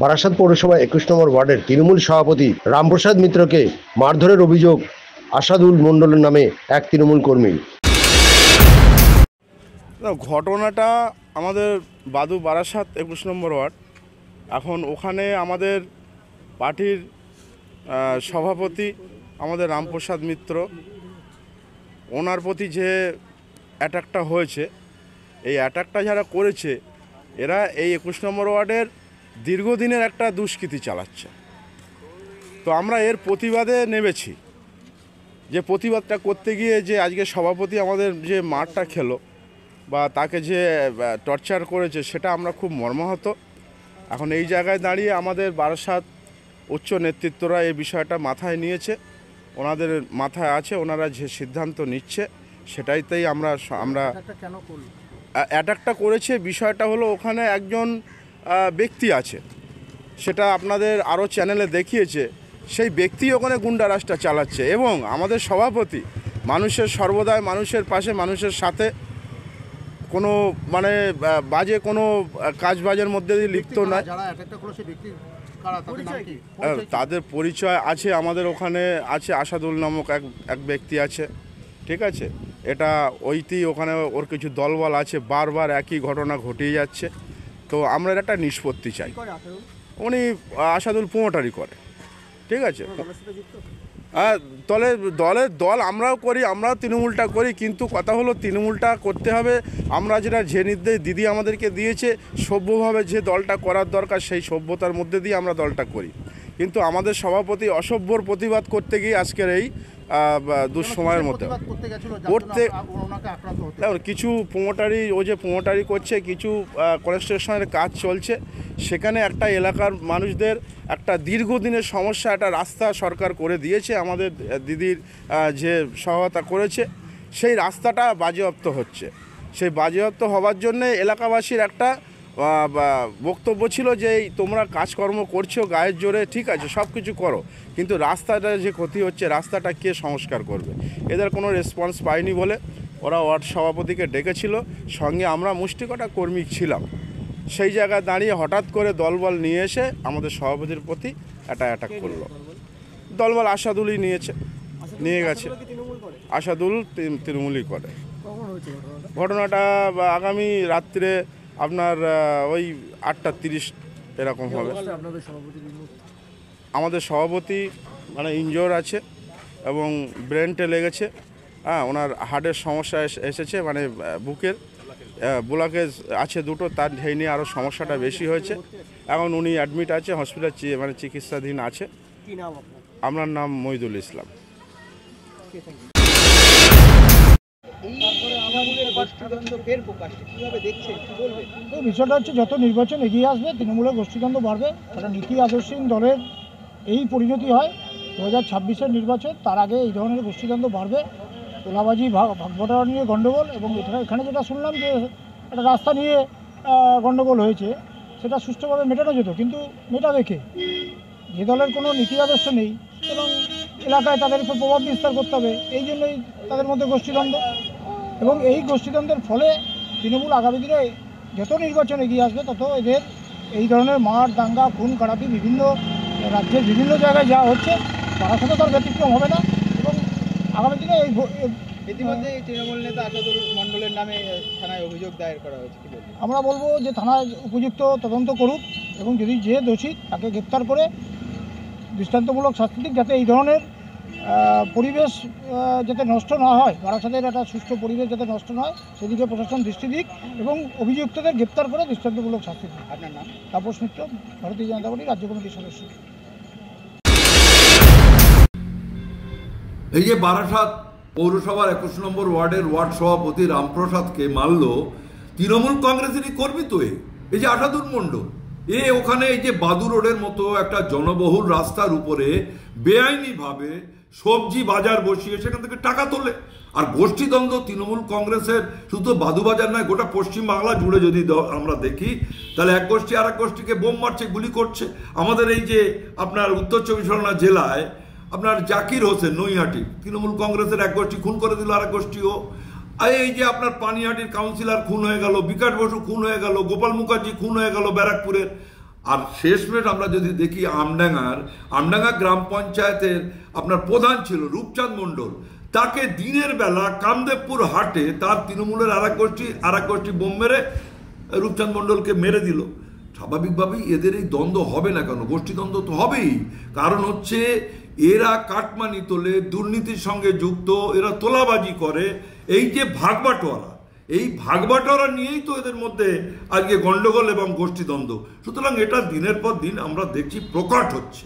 বারাসাত পৌরসভা ২১ নম্বর ওয়ার্ডের তৃণমূল সভাপতি রামপ্রসাদ মিত্রকে মারধরের অভিযোগ আসাদুল মণ্ডলের নামে এক তৃণমূল কর্মী। ঘটনাটা আমাদের বারাসাত ২১ নম্বর ওয়ার্ড। এখন ওখানে আমাদের পার্টির সভাপতি আমাদের রামপ্রসাদ মিত্র, ওনার প্রতি যে অ্যাটাকটা হয়েছে, এই অ্যাটাকটা যারা করেছে এরা এই ২১ নম্বর ওয়ার্ডের দীর্ঘদিনের একটা দুষ্কৃতি চালাচ্ছে। তো আমরা এর প্রতিবাদে নেমেছি। যে প্রতিবাদটা করতে গিয়ে যে আজকে সভাপতি আমাদের যে মারটা খেলো বা তাকে যে টর্চার করেছে, সেটা আমরা খুব মর্মাহত। এখন এই জায়গায় দাঁড়িয়ে আমাদের বারাসাত উচ্চ নেতৃত্বরা এই বিষয়টা মাথায় নিয়েছে, ওনাদের মাথায় আছে, ওনারা যে সিদ্ধান্ত নিচ্ছে সেটাইতেই আমরা অ্যাটাকটা করেছে। বিষয়টা হলো ওখানে একজন ব্যক্তি আছে, সেটা আপনাদের আরও চ্যানেলে দেখিয়েছে, সেই ব্যক্তি ওখানে গুন্ডারাজটা চালাচ্ছে। এবং আমাদের সভাপতি মানুষের সর্বদাই মানুষের পাশে, মানুষের সাথে, কোনো মানে বাজে কোনো কাজবাজের মধ্যে দিয়ে লিপ্ত নয়। তাদের পরিচয় আছে, আমাদের ওখানে আছে আসাদুল নামক এক ব্যক্তি আছে, ঠিক আছে। এটা ওখানে ওর কিছু দলবল আছে, বারবার একই ঘটনা ঘটিয়ে যাচ্ছে। তো আমরা একটা নিষ্পত্তি চাই। উনি আসাদুল প্রোমোটারি করে, ঠিক আছে। দল আমরাও করি, আমরাও তৃণমূলটা করি, কিন্তু কথা হলো তৃণমূলটা করতে হবে আমরা যে নির্দেশ দিদি আমাদেরকে দিয়েছে, সভ্যভাবে যে দলটা করার দরকার সেই সভ্যতার মধ্যে দিয়ে আমরা দলটা করি। কিন্তু আমাদের সভাপতি অসভ্যর প্রতিবাদ করতে গিয়ে আজকের এই দুঃসময়ের মধ্যে কিছু প্রোমোটারি করছে, কিছু কনস্ট্রাকশনের কাজ চলছে, সেখানে একটা এলাকার মানুষদের একটা দীর্ঘদিনের সমস্যা, একটা রাস্তা সরকার করে দিয়েছে, আমাদের দিদির যে সহায়তা করেছে, সেই রাস্তাটা বাজেয়াপ্ত হচ্ছে। সেই বাজেয়াপ্ত হওয়ার জন্যে এলাকাবাসীর একটা বক্তব্য ছিল যে তোমরা কাজকর্ম করছো গায়ের জোরে, ঠিক আছে, সব কিছু করো, কিন্তু রাস্তাটা যে ক্ষতি হচ্ছে, রাস্তাটা কে সংস্কার করবে? এদের কোনো রেসপন্স পায়নি বলে ওরা ওয়ার্ড সভাপতিকে ডেকেছিল, সঙ্গে আমরা মুষ্টিকটা কর্মী ছিলাম। সেই জায়গায় দাঁড়িয়ে হঠাৎ করে দলবল নিয়ে এসে আমাদের সভাপতির প্রতি একটা অ্যাটাক করলো। দলবল আসাদুলই নিয়ে গেছে। আসাদুল তৃণমূলই করে। ঘটনাটা আগামী রাত্রে আপনার ওই 8:30 এরকম হবে। আমাদের সভাপতি মানে ইনজিওর আছে এবং ব্রেনটে লেগেছে, ওনার হার্টের সমস্যা এসেছে, মানে বুকের ব্লকেজ আছে দুটো, তার সেই নিয়ে আরও সমস্যাটা বেশি হয়েছে। এখন উনি অ্যাডমিট আছে, হসপিটাল মানে চিকিৎসাধীন আছে। আপনার নাম মহিদুল ইসলাম। বিষয়টা হচ্ছে যত নির্বাচন এগিয়ে আসবে তৃণমূলের গোষ্ঠীদ্বন্দ্ব বাড়বে। একটা নীতি আদর্শহীন দলের এই পরিণতি হয় 2026-এর নির্বাচন, তার আগে এই ধরনের গোষ্ঠীদ্বন্দ্ব বাড়বে। তোলাবাজি, ভাগবটা নিয়ে গণ্ডগোল, এবং এখানে যেটা শুনলাম যে একটা রাস্তা নিয়ে গণ্ডগোল হয়েছে, সেটা সুষ্ঠুভাবে মেটানো যেত, কিন্তু মেটাবে কে? যে দলের কোনো নীতি আদর্শ নেই এবং এলাকায় তাদের উপর প্রভাব বিস্তার করতে হবে, এই জন্যই তাদের মধ্যে গোষ্ঠীদ্বন্দ্ব। এবং এই গোষ্ঠীদ্বন্দ্বের ফলে তৃণমূল আগামী দিনে যত নির্বাচন এগিয়ে আসবে তত এদের এই ধরনের মার, দাঙ্গা, খুন খারাপি বিভিন্ন রাজ্যের বিভিন্ন জায়গায় যা হচ্ছে, তারা সাথে তার ব্যতিক্রম হবে না। এবং আগামী দিনে ইতিমধ্যে তৃণমূল নেতা আসাদুল মণ্ডলের নামে থানায় অভিযোগ দায়ের করা হয়েছে। আমরা বলবো যে থানায় উপযুক্ত তদন্ত করুক এবং যদি যে দোষী তাকে গ্রেপ্তার করে দৃষ্টান্তমূলক শাস্তি দিক, যাতে এই ধরনের পরিবেশ যাতে নষ্ট না হয়, বারাসাতের একটা সুষ্ঠু পরিবেশ যাতে নষ্ট না হয় সেদিকে প্রশাসন দৃষ্টি দিক এবং অভিযুক্তদের গ্রেপ্তার করে দৃষ্টান্তমূলক শাস্তি দিক। আপনার নাম? তাপস মিত্র, ভারতীয় জনতা পার্টি রাজ্য কমিটির সদস্য। এই যে বারাসাত পৌরসভার 21 নম্বর ওয়ার্ডের ওয়ার্ড সভাপতি রামপ্রসাদকে মারল তৃণমূল কংগ্রেসেরই কর্মী। তো এই যে আসাদুল মণ্ডল, ওখানে এই যে বাদু রোডের মতো একটা জনবহুল রাস্তার উপরে বেআইনিভাবে সবজি বাজার বসিয়ে সেখান থেকে টাকা তোলে। আর গোষ্ঠীদ্বন্দ্ব তৃণমূল কংগ্রেসের শুধু বাদু বাজার নয়, গোটা পশ্চিমবাংলা জুড়ে যদি আমরা দেখি, তাহলে এক গোষ্ঠী আর এক গোষ্ঠীকে বোম মারছে, গুলি করছে। আমাদের এই যে আপনার উত্তর 24 পরগনা জেলায় আপনার জাকির হোসেন নৈহাটি, তৃণমূল কংগ্রেসের এক গোষ্ঠী খুন করে দিল আর এক গোষ্ঠীও। এই যে আপনার পানিহাটির কাউন্সিলর খুন হয়ে গেল, বিকাশ বসু খুন হয়ে গেল, গোপাল মুখার্জি খুন হয়ে গেল ব্যারাকপুরের। আর শেষমেশ আমরা যদি দেখি আমডাঙ্গা গ্রাম পঞ্চায়েতের আপনার প্রধান ছিল রূপচাঁদ মণ্ডল, তাকে দিনের বেলা কামদেবপুর হাটে তার তৃণমূলের আর এক গোষ্ঠী বোম মেরে রূপচাঁদ মণ্ডলকে মেরে দিল। স্বাভাবিকভাবেই এদের এই দ্বন্দ্ব হবে না কেন? গোষ্ঠীদ্বন্দ্ব তো হবেই, কারণ হচ্ছে এরা কাটমানি তোলে, দুর্নীতির সঙ্গে যুক্ত, এরা তোলাবাজি করে। এই যে ভাগবাটোয়ারা, এই ভাগবাটোয়ারা নিয়েই তো এদের মধ্যে আজকে গন্ডগোল এবং গোষ্ঠীদ্বন্দ্ব। সুতরাং এটা দিনের পর দিন আমরা দেখছি প্রকট হচ্ছে।